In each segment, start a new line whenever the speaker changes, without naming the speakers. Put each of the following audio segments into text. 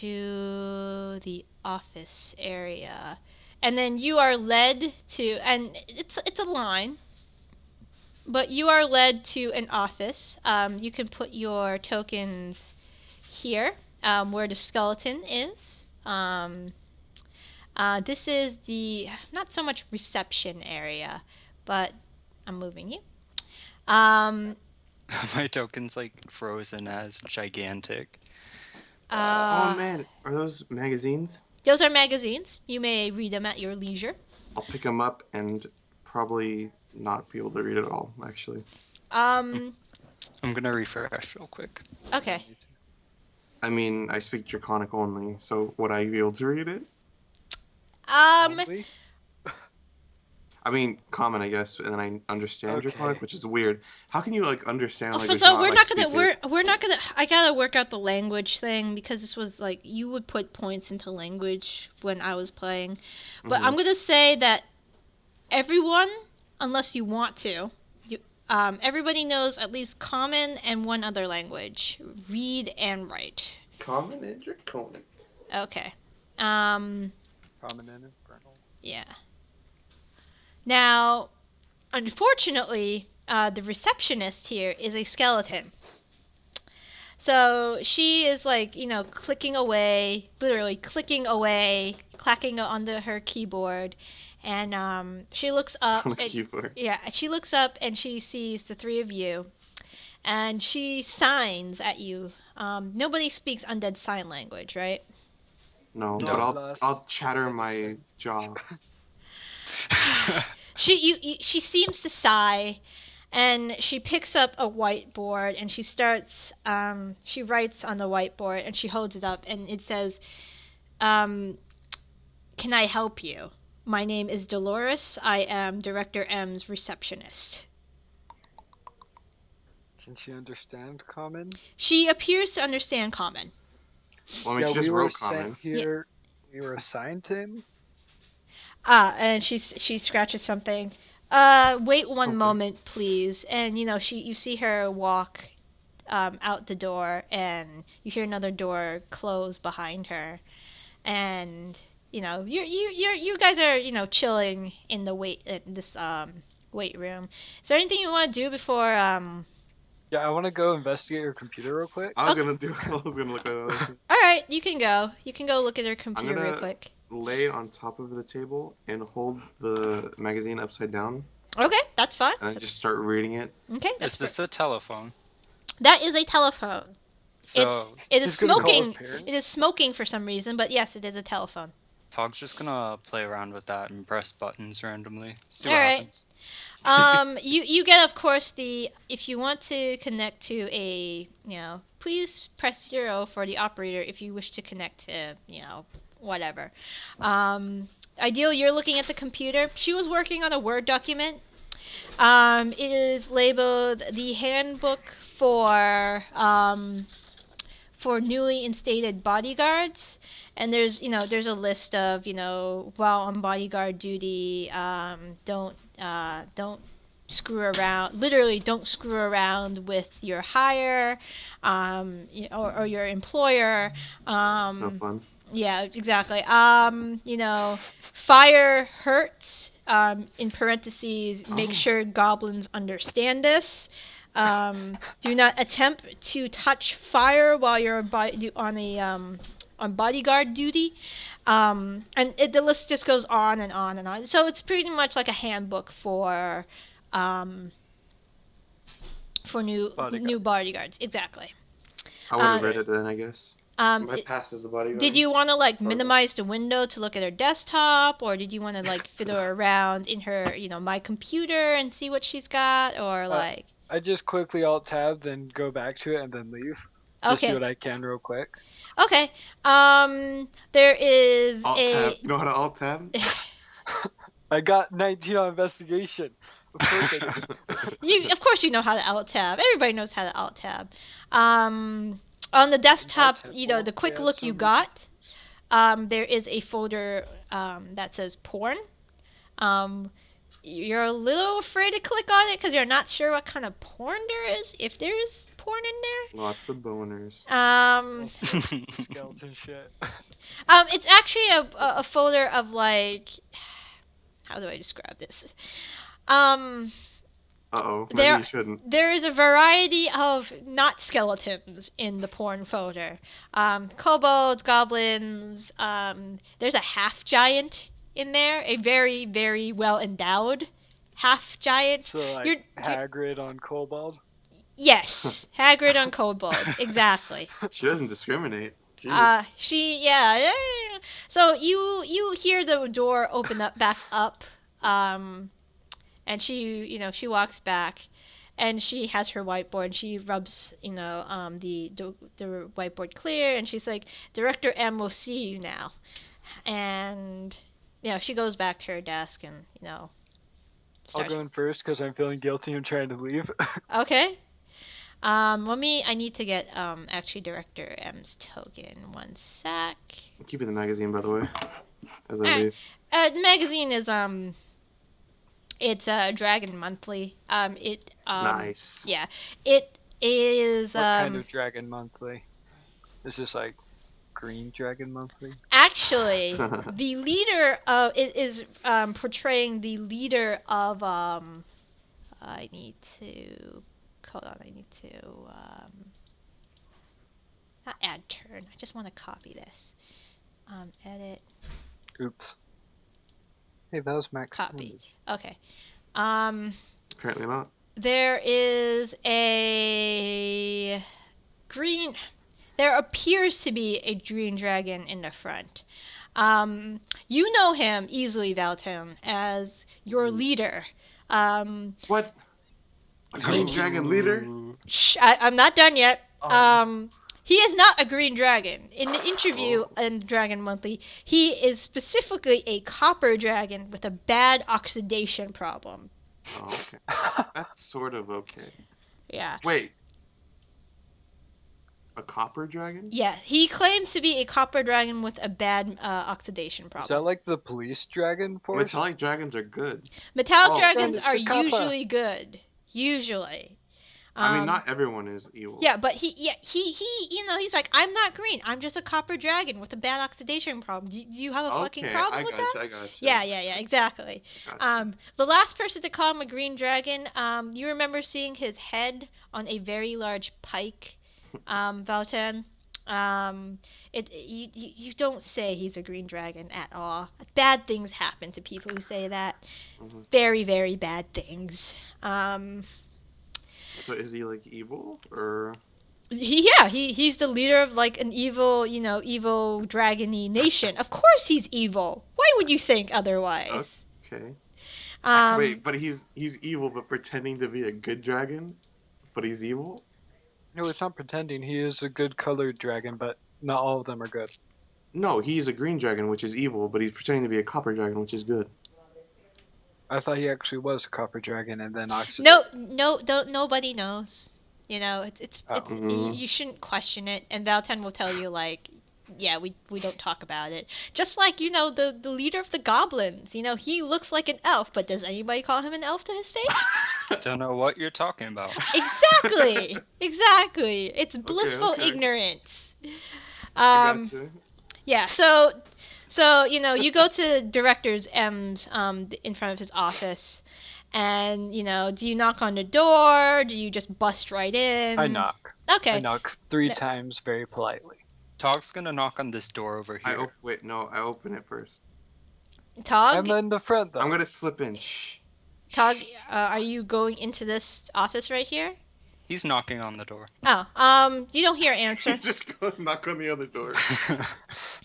to the office area. And then you are led to, and it's a line, but you are led to an office. You can put your tokens here, where the skeleton is. This is the, not so much reception area, but I'm moving you.
My token's like frozen as gigantic.
Oh man, are those magazines?
Those are magazines. You may read them at your leisure.
I'll pick them up and probably not be able to read it all, actually.
Um,
I'm gonna refresh real quick.
okay.
I mean, I speak Draconic only, so would I be able to read it?
Only?
I mean, common, I guess, and then I understand
Okay.
Draconic, which is weird. How can you like understand language?
So
Not,
we're
like,
not gonna
speak it?
we're not gonna. I gotta work out the language thing because this was like you would put points into language when I was playing, but I'm gonna say that everyone, unless you want to, everybody knows at least common and one other language, read and write.
Common and Draconic.
Okay.
Common and infernal.
Yeah. Now, unfortunately, the receptionist here is a skeleton. So she is like, clicking away, literally clicking away, clacking onto her keyboard. And she looks up.
On a keyboard.
Yeah, she looks up and she sees the three of you. And she signs at you. Nobody speaks undead sign language, right?
No,
No.
but I'll chatter my jaw.
She seems to sigh, and she picks up a whiteboard and she starts. She writes on the whiteboard and she holds it up and it says, "Can I help you? My name is Dolores. I am Director M's receptionist."
Can she understand common?
She appears to understand common.
Well, I mean, she just
we were
wrote
sent
common.
here. We were assigned to him.
And she scratches something. Wait one
Something.
moment, please. And you see her walk out the door, and you hear another door close behind her, and you guys are chilling in the this weight room. Is there anything you want to do before
Yeah, I want to go investigate your computer real quick.
I was gonna look at it.
All right, you can go look at her computer real
gonna-
quick.
Lay on top of the table and hold the magazine upside down,
Okay, that's fine.
and then just start reading it.
Okay, that's
Is this a telephone?
that is a telephone.
So
It is
He's gonna call his
smoking.
parents?
It is smoking for some reason, but yes, it is a telephone.
Tog's just gonna play around with that and press buttons randomly. See
All
what
right.
happens.
You get, of course, if you want to connect to please press 0 for the operator if you wish to connect to, whatever. Ideal, you're looking at the computer. She was working on a Word document. It is labeled the handbook for newly instated bodyguards. And there's a list of, while on bodyguard duty, don't screw around. Literally, don't screw around with your hire, or your employer.
It's no fun.
Yeah, exactly. Fire hurts. In parentheses, make sure goblins understand this. Do not attempt to touch fire while you're on bodyguard duty. And the list just goes on and on and on. So it's pretty much like a handbook for new bodyguards. Exactly.
I would have read it then, I guess. My pass as a bodyguard.
Did you want to
Sorry.
minimize the window to look at her desktop, or did you want to fiddle around in her my computer and see what she's got, or
I just quickly alt tab, then go back to it, and then leave. Just see what I can real quick.
Okay. There is
alt tab. You know how to alt tab?
I got 19 on investigation. Of course I do.
Of course you know how to alt tab. Everybody knows how to alt tab. On the desktop, the quick look you got, there is a folder that says porn. You're a little afraid to click on it because you're not sure what kind of porn there is, if there is porn in there.
Lots of boners.
Skeleton shit.
It's actually a folder of like, how do I describe this?
Maybe you shouldn't.
There is a variety of not skeletons in the porn folder. Kobolds, goblins. There's a half giant in there, a very, very well endowed half giant.
So like Hagrid on Kobold.
Yes, Hagrid on Kobold, exactly.
She doesn't discriminate. Jeez.
Yeah. So you hear the door open up back up, and she walks back, and she has her whiteboard. And she rubs the whiteboard clear, and she's like, Director M will see you now, and she goes back to her desk and
I'll go in first because I'm feeling guilty and trying to leave.
Okay. I need to get actually Director M's token. One sec.
I'm keeping the magazine, by the way, as I leave.
The magazine is it's Dragon Monthly.
Nice.
Yeah, it is.
What kind of Dragon Monthly? Is this like Green Dragon Monthly?
Actually, the leader of it is portraying the leader of I need to. Hold on, I need to not add turn. I just want to copy this. Edit.
Oops. Hey, that was max.
Copy. Okay.
Apparently not.
There is a green. There appears to be a green dragon in the front. You know him easily, Valtan, as your leader.
What? A green dragon leader?
Shh, I'm not done yet. He is not a green dragon. In the interview in Dragon Monthly, he is specifically a copper dragon with a bad oxidation problem.
Oh, okay. That's sort of okay.
Yeah.
Wait. A copper dragon?
Yeah, he claims to be a copper dragon with a bad oxidation problem.
Is that like the police dragon force?
Metallic dragons are good.
Metallic dragons
Then
are
it's a copper.
usually good. Usually.
I mean, not everyone is evil.
Yeah, but he he's like, I'm not green. I'm just a copper dragon with a bad oxidation problem. Do you have a fucking problem with that?
I got you.
Yeah, exactly.
Gotcha.
The last person to call him a green dragon, you remember seeing his head on a very large pike, Valtan. You don't say he's a green dragon at all. Bad things happen to people who say that.
Mm-hmm.
Very, very bad things.
So is he like evil or?
He's the leader of like an evil, evil dragony nation. Of course he's evil. Why would you think otherwise?
Okay. Wait, but he's evil, but pretending to be a good dragon, but he's evil.
No, it's not pretending. He is a good colored dragon, but not all of them are good.
No, he's a green dragon, which is evil, but he's pretending to be a copper dragon, which is good.
I thought he actually was a copper dragon and then oxidized.
No, nobody knows. You shouldn't question it, and Valtan will tell you like, yeah, we don't talk about it. Just like the leader of the goblins. He looks like an elf, but does anybody call him an elf to his face?
Don't know what you're talking about.
Exactly. It's blissful ignorance.
I gotcha.
Yeah. So you go to Director M's in front of his office, and do you knock on the door? Do you just bust right in?
I knock.
Okay.
I knock 3 times very politely.
Tog's gonna knock on this door over here.
I open it first.
Tog?
I'm in the front though.
I'm gonna slip in. Shh.
Tog, are you going into this office right here?
He's knocking on the door.
Oh, you don't hear an answer.
Just go knock on the other door.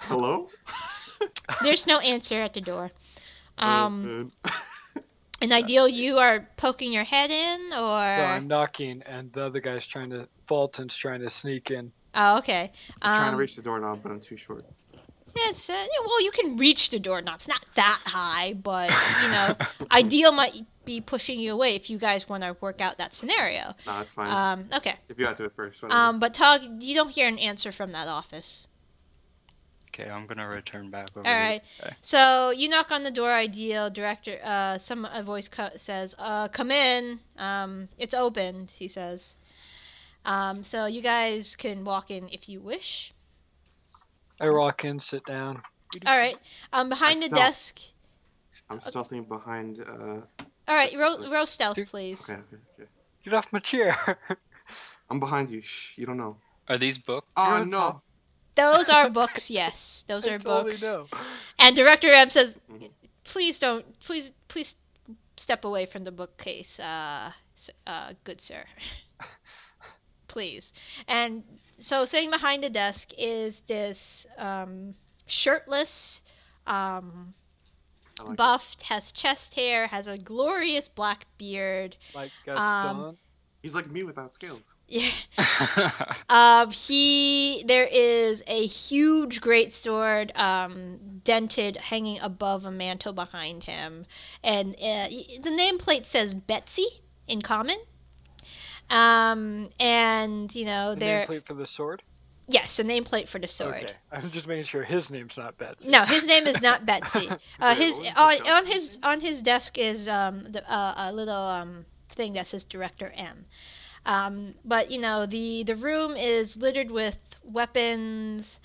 Hello?
There's no answer at the door.
Good.
An ideal, you are poking your head in, or?
No, I'm knocking, and the other guy's Valtan's trying to sneak in.
Oh, okay.
I'm trying to reach the doorknob, but I'm too short.
It's well, you can reach the doorknob. It's not that high, but ideal might be pushing you away if you guys want to work out that scenario.
No, that's fine.
Okay.
If you got to it first. Whatever.
But Tog, you don't hear an answer from that office.
Okay, I'm gonna return back over
All
to
right.
this guy.
So you knock on the door. Ideal director. A voice says, "Come in. It's open." He says. So you guys can walk in if you wish.
I walk in, sit down.
All right. Behind the desk.
I'm stealthing behind.
All right, roll stealth, please.
Okay.
Get off my chair.
I'm behind you. Shh, you don't know.
Are these books?
Oh no.
Those are books. Yes, those are books.
Know.
And Director M says, "Please don't. Please step away from the bookcase, good sir. Please." And so, sitting behind the desk is this shirtless, buffed, has chest hair, has a glorious black beard.
Like Gaston.
He's like me without scales.
Yeah. There is a huge greatsword, dented, hanging above a mantle behind him, and the nameplate says Betsy in common. And you know,
the nameplate for the sword.
Yes, a nameplate for the sword.
Okay, I'm just making sure his name's not Betsy.
No, his name is not Betsy. On his desk is a little thing that says Director M. But you know, the room is littered with weapons.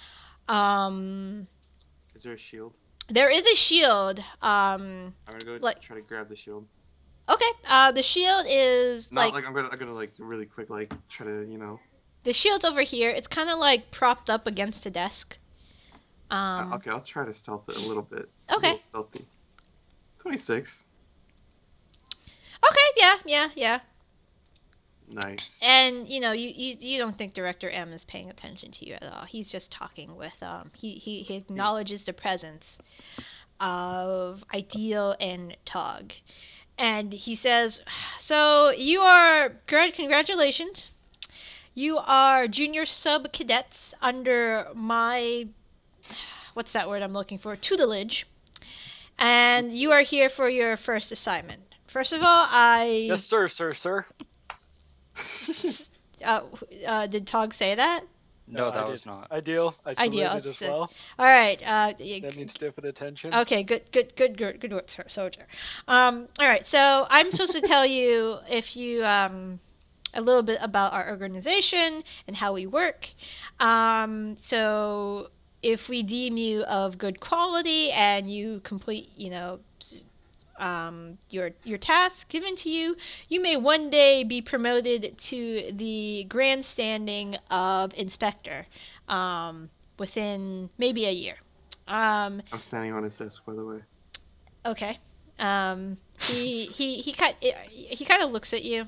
Is there a shield?
There is a shield.
I'm gonna go try to grab the shield.
Okay. The shield is
I'm gonna like really quick try to.
The shield's over here. It's kind of like propped up against a desk.
Okay, I'll try to stealth it a little bit.
Okay.
A little stealthy. 26.
Okay. Yeah.
Nice.
And you know, you don't think Director M is paying attention to you at all. He's just talking with he acknowledges the presence of Ideal and TOG. And he says, "So you are congratulations. You are junior sub cadets under my, what's that word I'm looking for? Tutelage. And you are here for your first assignment. First of all,
Yes, sir.
Did TOG say that?
No, that was not.
Ideal. I saluted as well.
All right.
Standing stiff at attention.
Okay, good work, soldier. All right, so I'm supposed to tell you if you a little bit about our organization and how we work. So if we deem you of good quality and you complete, your tasks given to you, you may one day be promoted to the grandstanding of inspector within maybe a year.
I'm standing on his desk, by the way.
Okay. He kind of looks at you,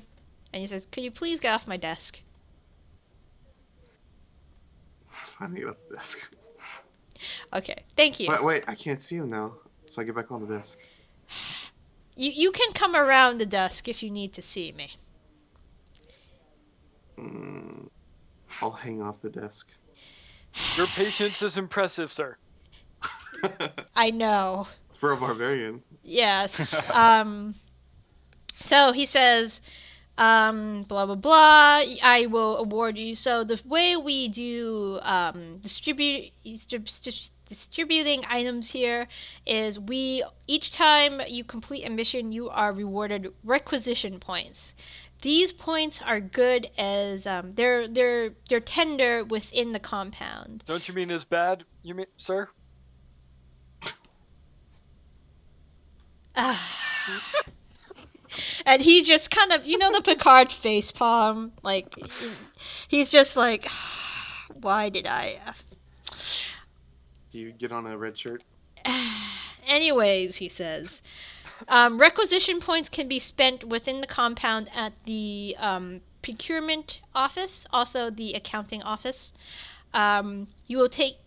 and he says, "Could you please get off my desk?"
Fine, get off the desk.
Okay, thank you.
Wait, I can't see him now, so I get back on the desk.
You can come around the desk if you need to see me.
I'll hang off the desk.
Your patience is impressive, sir.
I know.
For a barbarian.
Yes. So he says, blah, blah, blah, I will award you. So the way we do distributing items here is each time you complete a mission, you are rewarded requisition points. These points are good as they're tender within the compound.
Don't you mean as bad? You mean, sir?
And he just kind of, the Picard facepalm, like he's just like, why did I?
Do you get on a red shirt?
Anyways, he says, requisition points can be spent within the compound at the procurement office, also the accounting office. You will take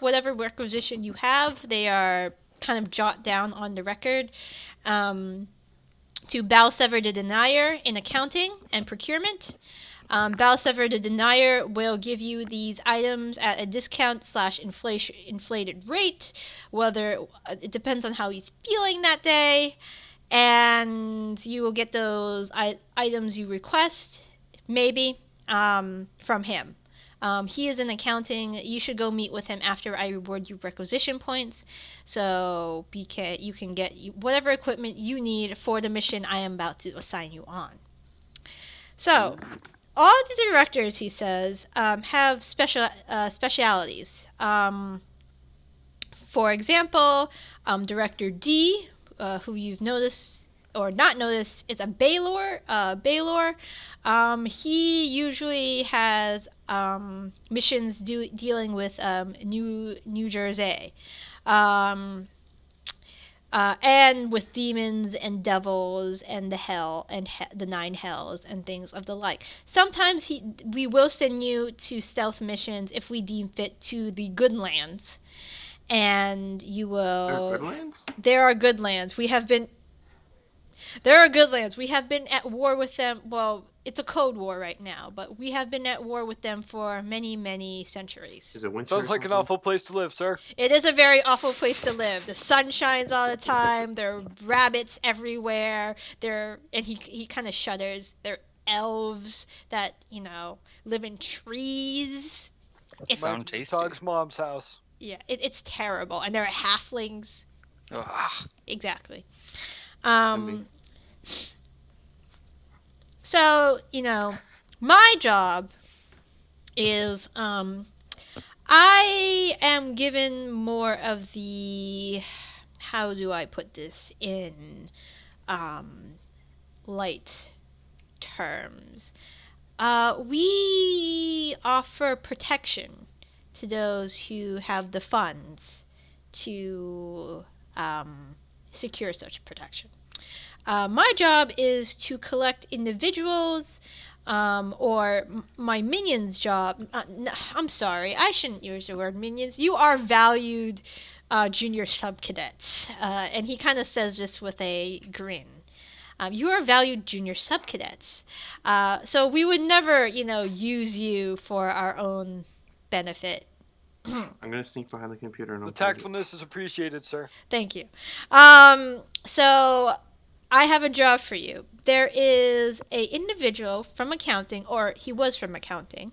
whatever requisition you have. They are kind of jot down on the record. To Balsever the Denier in accounting and procurement. Balsever the Denier will give you these items at a discount / inflated rate, whether it depends on how he's feeling that day, and you will get those items you request, maybe, from him. He is in accounting. You should go meet with him after I reward you requisition points, so you can get whatever equipment you need for the mission I am about to assign you on. So, all the directors, he says, have specialities. For example, Director D, who you've noticed or not noticed, is a Baylor. He usually has missions dealing with New Jersey. And with demons and devils and the hell and the 9 hells and things of the like. Sometimes we will send you to stealth missions if we deem fit to the good lands, and you will.
There are good lands.
There are good lands. There are good lands. We have been at war with them. Well, it's a cold war right now, but we have been at war with them for many, many centuries.
Is it winter?
Sounds like an awful place to live, sir.
It is a very awful place to live. The sun shines all the time. There are rabbits everywhere. And he kind of shudders. There are elves that, live in trees.
It sounds tasty.
Tog's mom's house.
Yeah, it's terrible. And there are halflings.
Ugh.
Exactly. So, my job is, I am given more of the, how do I put this in, light terms? We offer protection to those who have the funds to, secure such protection. My job is to collect individuals, or my minions' job. I'm sorry, I shouldn't use the word minions. You are valued junior sub-cadets. And he kind of says this with a grin. You are valued junior sub-cadets. So we would never, use you for our own benefit.
I'm gonna sneak behind the computer and
the tactfulness is appreciated, sir.
Thank you. So I have a job for you. There is a individual from accounting, or he was from accounting,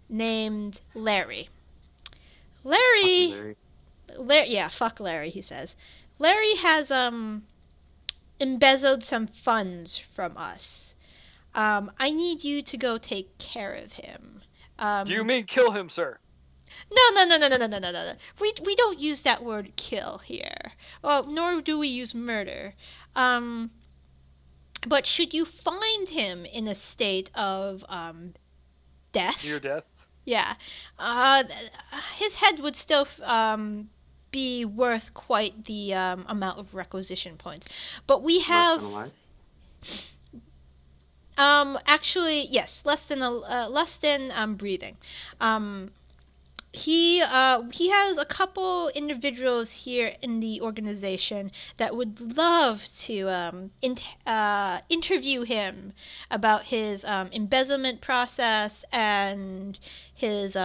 named Larry. Larry, yeah, fuck Larry, he says. Larry has embezzled some funds from us. I need you to go take care of him.
Do you mean kill him, sir?
No. We don't use that word kill here. Well, nor do we use murder. But should you find him in a state of death?
Near death?
Yeah. His head would still be worth quite the amount of requisition points. But we have
Less than alive?
Actually, yes, less than breathing. He has a couple individuals here in the organization that would love to interview him about his embezzlement process and his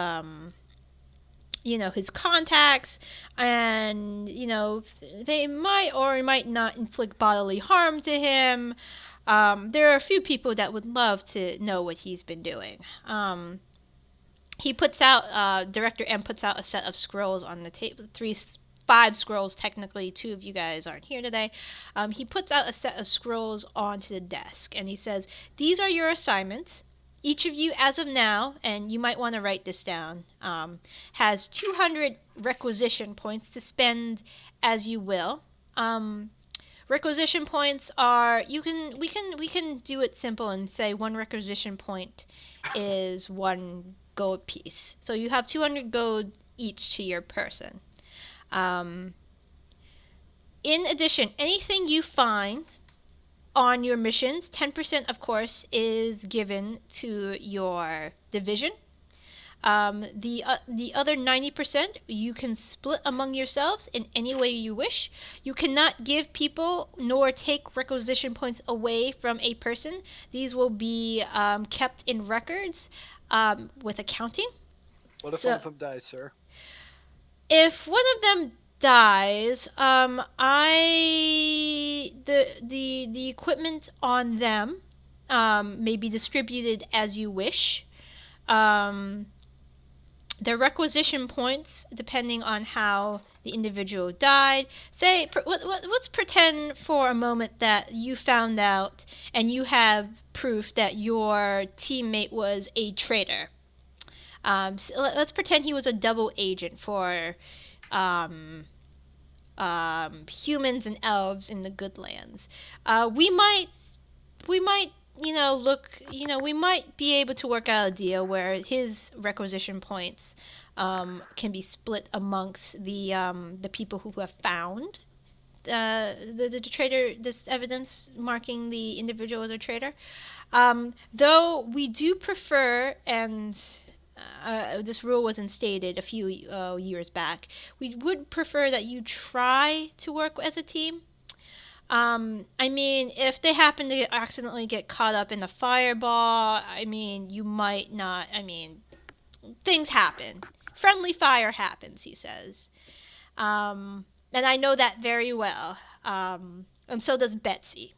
his contacts, and they might or might not inflict bodily harm to him. There are a few people that would love to know what he's been doing. He puts out, Director M puts out a set of scrolls on the table, 5 scrolls technically, 2 of you guys aren't here today. He puts out a set of scrolls onto the desk, and he says, these are your assignments. Each of you, as of now, and you might want to write this down, has 200 requisition points to spend as you will. Requisition points are, we can do it simple and say 1 requisition point is 1 gold piece. So you have 200 gold each to your person. In addition, anything you find on your missions, 10% of course is given to your division. The other 90% you can split among yourselves in any way you wish. You cannot give people nor take requisition points away from a person. These will be kept in records with accounting.
What if one of them dies, sir?
If one of them dies, the equipment on them may be distributed as you wish. their requisition points, depending on how the individual died. Say, let's pretend for a moment that you found out and you have proof that your teammate was a traitor. So let's pretend he was a double agent for humans and elves in the Goodlands. We might, we might be able to work out a deal where his requisition points can be split amongst the people who have found the traitor, this evidence marking the individual as a traitor. Though we do prefer, and this rule was instated a few years back, we would prefer that you try to work as a team. I mean, if they happen to accidentally get caught up in a fireball, I mean, you might not. I mean, things happen. Friendly fire happens, he says. And I know that very well. And so does Betsy.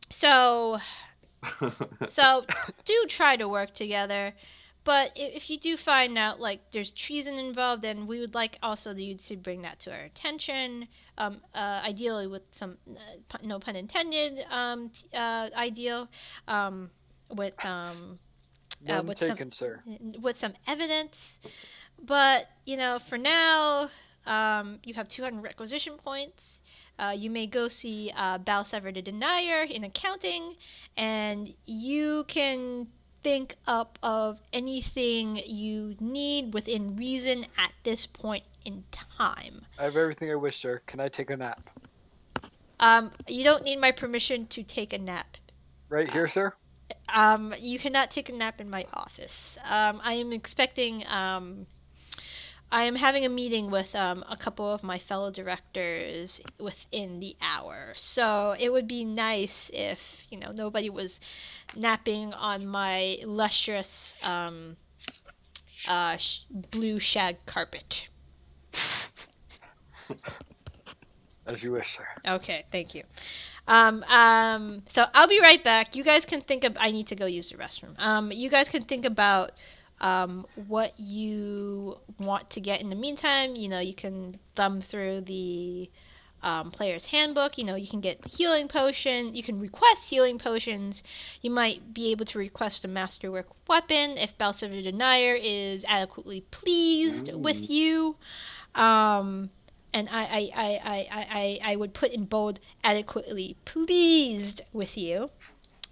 So do try to work together. But if you do find out, like, there's treason involved, then we would like also you to bring that to our attention. Ideally with some, no pun intended, ideal, with
None taken, sir.
With some evidence. But, for now, you have 200 requisition points. You may go see Balsever the Denier in accounting, and you can think up of anything you need within reason at this point in time.
I have everything I wish, sir. Can I take a nap?
You don't need my permission to take a nap.
Right here, sir?
You cannot take a nap in my office. I am expecting, I am having a meeting with a couple of my fellow directors within the hour. So it would be nice if, nobody was napping on my lustrous blue shag carpet.
As you wish, sir.
Okay, thank you. So I'll be right back. You guys can think of. I need to go use the restroom. You guys can think about what you want to get in the meantime. You can thumb through the player's handbook. You can get healing potion. You can request healing potions. You might be able to request a masterwork weapon if Balsever the Denier is adequately pleased with you. And I would put in bold, adequately pleased with you.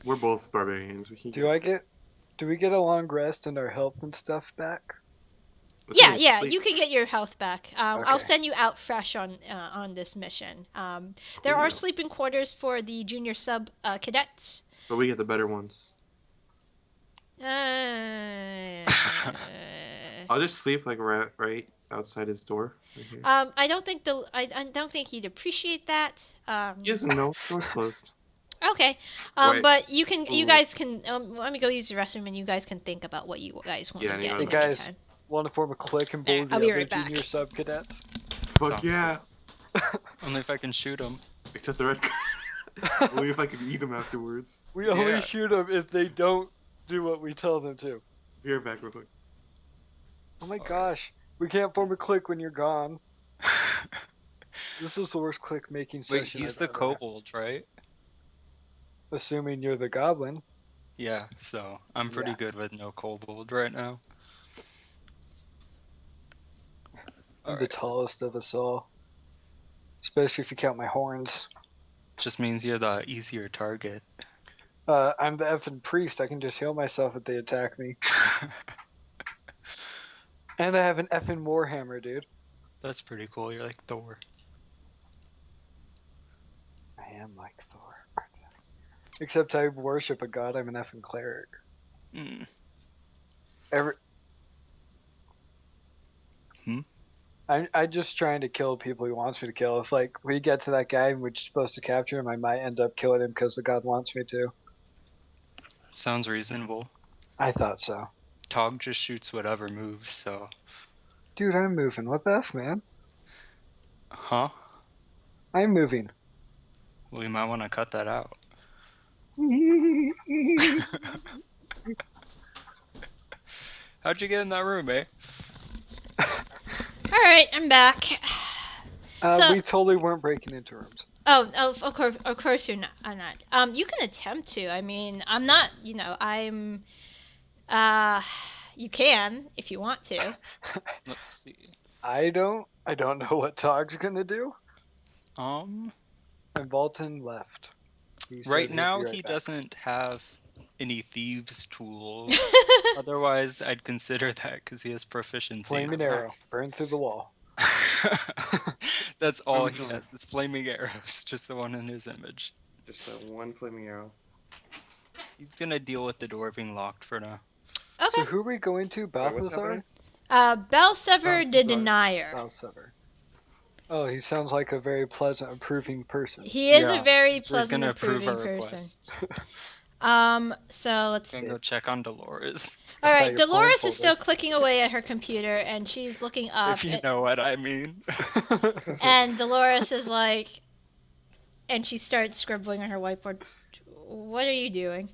We're both barbarians.
Do we get a long rest and our health and stuff back?
Yeah, you can get your health back. Okay. I'll send you out fresh on this mission. There are sleeping quarters for the junior sub cadets.
But we get the better ones.
I'll
just sleep like right outside his door. Right
I don't think he'd appreciate that.
He doesn't know. Door's closed.
Okay. But you guys can. Let me go use the restroom, and you guys can think about what you guys want to get.
You guys want to form a clique and bully the other junior sub cadets?
Fuck yeah!
Only if I can shoot them.
Except the red. Only if I can eat them afterwards.
We only shoot them if they don't do what we tell them to.
Be right back real quick.
Oh my gosh. We can't form a clique when you're gone. This is the worst clique making session.
Wait, he's the kobold, right?
Assuming you're the goblin.
Yeah, so I'm pretty good with no kobold right now.
I'm the tallest of us all. Especially if you count my horns.
Just means you're the easier target.
I'm the effing priest. I can just heal myself if they attack me. And I have an effing warhammer, dude.
That's pretty cool. You're like Thor.
I am like Thor. Except I worship a god. I'm an effing cleric. I'm just trying to kill people he wants me to kill. If we get to that guy and we're supposed to capture him, I might end up killing him because the god wants me to.
Sounds reasonable.
I thought so.
TOG just shoots whatever moves, so...
Dude, I'm moving. What the F, man?
Huh?
I'm moving.
Well, you might want to cut that out. How'd you get in that room, eh?
All right, I'm back.
We totally weren't breaking into rooms.
Oh, of course you're not. I'm not. You can attempt to. I mean, I'm not. I'm. You can if you want to.
Let's see.
I don't know what Tog's gonna do.
Um.
And Valtan left.
Right now,
right
he
back.
doesn't have any thieves' tools. Otherwise, I'd consider that because he has proficiency.
Flaming arrow, burn through the wall.
That's all he has. It's flaming arrows, just the one in his image.
Just that one flaming arrow.
He's gonna deal with the door being locked for now.
Okay.
So who are we going to? Balthazar?
Belsever the Denier.
Balsever. Oh, he sounds like a very pleasant, approving person.
He is a very
so he's
pleasant,
gonna approve
approving
our
person.
requests.
So let's
Gonna go check on Dolores.
All
That's
right,
how your
Dolores
porn
is still clicking away at her computer, and she's looking up.
If you know what I mean.
And Dolores is like, and she starts scribbling on her whiteboard. What are you doing?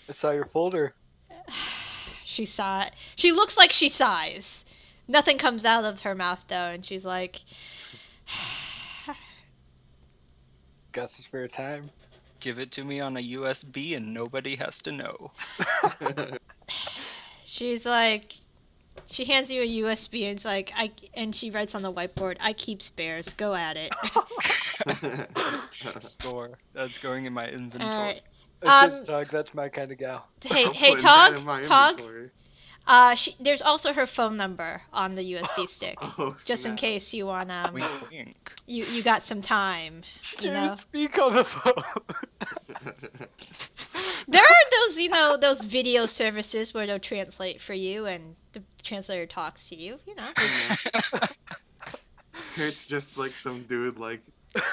I saw your folder.
She saw it. She looks like she sighs. Nothing comes out of her mouth though, and she's like,
Got some spare time.
Give it to me on a USB and nobody has to know.
she's like, she hands you a USB and it's like, and she writes on the whiteboard, I keep spares. Go at it.
Score. That's going in my inventory.
All right.
It's just Tog, that's my kind of gal.
Hey,
I'm
hey,
putting that in
Tog,
my
Tog.
inventory.
There's also her phone number on the USB stick,
Oh,
just in
snap.
case you wanna.
Wink, wink.
You got some time. You know.
Speak on the phone.
There are those video services where they'll translate for you, and the translator talks to you. You know.
It's just like some dude like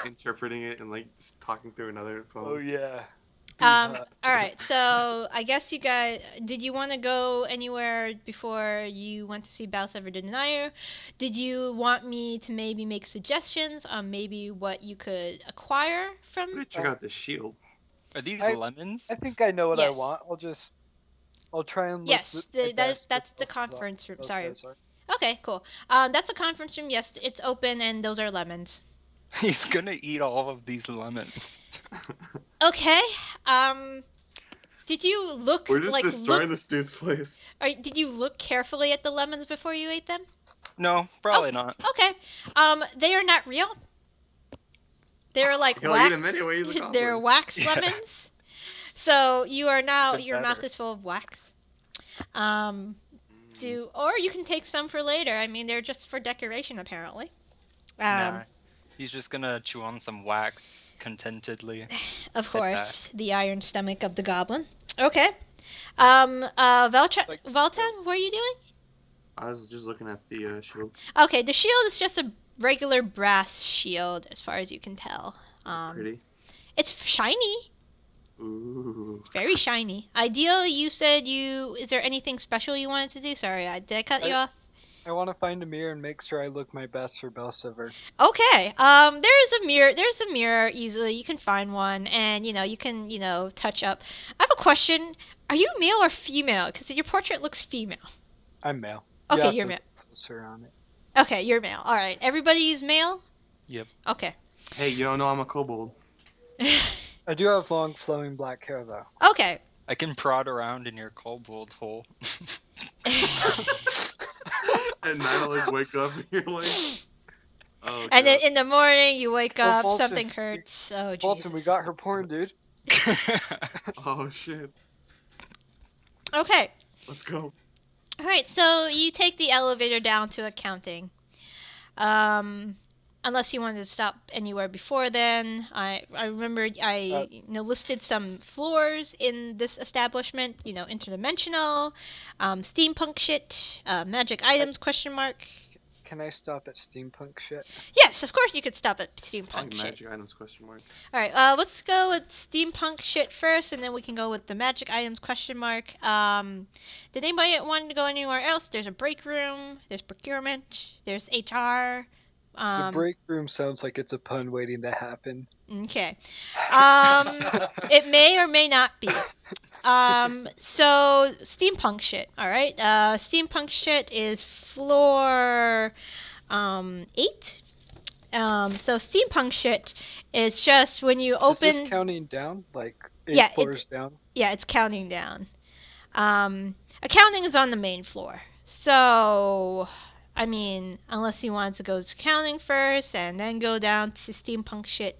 interpreting it and like just talking through another phone.
Oh yeah.
All right. So I guess you guys, did you want to go anywhere before you went to see Balsever the Denier? Did you want me to maybe make suggestions on maybe what you could acquire from?
I'm gonna check out the shield.
Are these lemons?
I think I know what I
Yes.
want. I'll try and look.
Yes, that's the conference room. Sorry. Okay, cool. That's a conference room. Yes, it's open, and those are lemons.
He's gonna eat all of these lemons.
Okay. Did you look?
We're just destroying this dude's place.
Did you look carefully at the lemons before you ate them?
No, probably not.
Okay. They are not real. They're like
He'll
wax.
eat him anyway, he's a goblin.
They're wax lemons. So you are now your mouth
better.
is full of wax. Or you can take some for later. I mean, they're just for decoration apparently.
Nah. He's just gonna chew on some wax contentedly.
Of course, the iron stomach of the goblin. Okay. Valtan, what are you doing?
I was just looking at the shield.
Okay, the shield is just a regular brass shield, as far as you can tell.
Is it pretty?
It's shiny.
Ooh.
It's very shiny. Ideally, you said is there anything special you wanted to do? Sorry, did I cut you off?
I want to find a mirror and make sure I look my best for Balsever.
Okay. There's a mirror. There's a mirror easily. You can find one, and you can touch up. I have a question. Are you male or female? Because your portrait looks female.
I'm male.
Okay, you're male.
Closer on it.
Okay, you're male. All right. Everybody's male?
Yep.
Okay.
Hey, you don't know I'm a kobold.
I do have long flowing black hair though.
Okay.
I can prod around in your kobold hole.
At night I like wake up and you're like, oh.
And then
God.
in the morning you wake up,
Valtan,
something hurts. Oh Jesus.
Valtan, we got her porn, dude.
Oh shit.
Okay.
Let's go.
All right. So you take the elevator down to accounting. Unless you wanted to stop anywhere before then. I remember I listed some floors in this establishment. Interdimensional, steampunk shit, magic items ?
Can I stop at steampunk shit?
Yes, of course you could stop at steampunk shit.
Magic items ?
All right, let's go with steampunk shit first, and then we can go with the magic items ? Did anybody want to go anywhere else? There's a break room. There's procurement. There's HR.
The break room sounds like it's a pun waiting to happen.
Okay. It may or may not be. So steampunk shit. All right. Steampunk shit is floor 8. So steampunk shit is just when you open.
Is this counting down? Like 8
Yeah,
floors down?
Yeah, it's counting down. Accounting is on the main floor. So, I mean, unless you wanted to go to accounting first and then go down to steampunk shit,